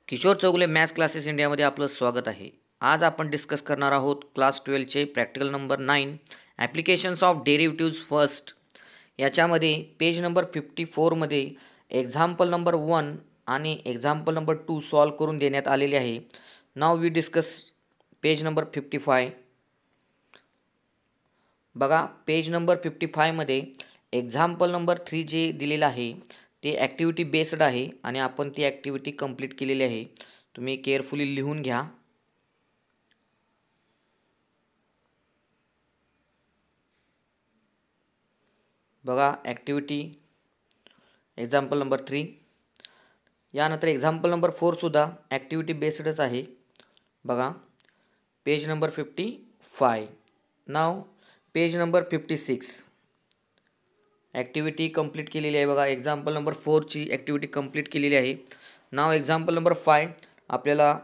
Kishore Chougule maths classes इंडियामध्ये आपलं स्वागत आहे. आज आपण डिस्कस करणार आहोत क्लास 12चे practical number 9 applications of derivatives first. याच्यामध्ये पेज नंबर 54मध्ये एक्झाम्पल नंबर 1 आणि एक्झाम्पल नंबर 2 सॉल्व करून देण्यात आलेले आहे. Now we discuss page number 55. बघा, पेज नंबर 55मध्ये एक्झाम्पल नंबर 3 जे दिलेलं आहे ते ॲक्टिव्हिटी बेस्ड आहे आणि आपण ती ॲक्टिव्हिटी कंप्लीट केलेली आहे. तुम्ही केअरफुली लिहून घ्या. बघा, ॲक्टिव्हिटी एक्झाम्पल नंबर 3. यानंतर एक्झाम्पल नंबर 4 सुद्धा ॲक्टिव्हिटी बेस्डच आहे. बघा, पेज नंबर 55. नाव पेज नंबर 56 ॲक्टिव्हिटी कंप्लीट केलेली आहे. बघा, एक्झाम्पल नंबर 4ची ॲक्टिव्हिटी कंप्लीट केलेली आहे. नाव एक्झाम्पल नंबर 5 आपल्याला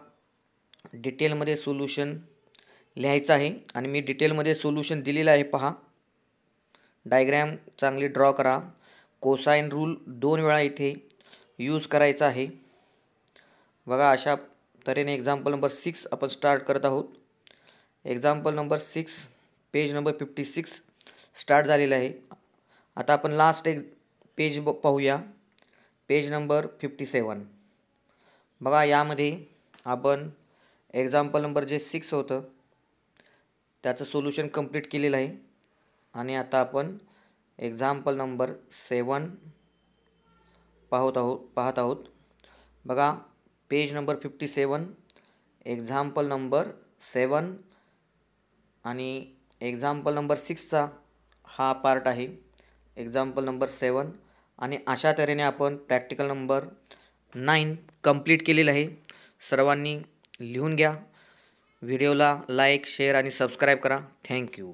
डिटेलमध्ये सोल्युशन लिहायचं आहे आणि मी डिटेलमध्ये सोल्युशन दिलेलं आहे. पहा, डायग्रॅम चांगली ड्रॉ करा. कोसाइन रूल 2 वेळा इथे यूज करायचा आहे. बघा, अशा तऱ्हेने एक्झाम्पल नंबर 6 आपण स्टार्ट करत आहोत. Example number 6 page number 56 start झालेलं आहे. आता आपण लास्ट एक पेज पाहूया, पेज नंबर 57. बघा, यामध्ये आपण एक्झाम्पल नंबर जे 6 होतं त्याचं सोल्युशन कंप्लीट केलेलं आहे आणि आता आपण एक्झाम्पल नंबर 7 पाहत आहोत. बघा, पेज नंबर 57 एक्झाम्पल नंबर 7 आणि एक्झाम्पल नंबर 6चा हा पार्ट आहे. एक्झाम्पल नंबर 7 आणि अशा तऱ्हेने आपण प्रॅक्टिकल नंबर 9 कंप्लीट केलेलं आहे. सर्वांनी लिहून घ्या. व्हिडिओला लाईक, शेअर आणि सबस्क्राईब करा. थँक्यू.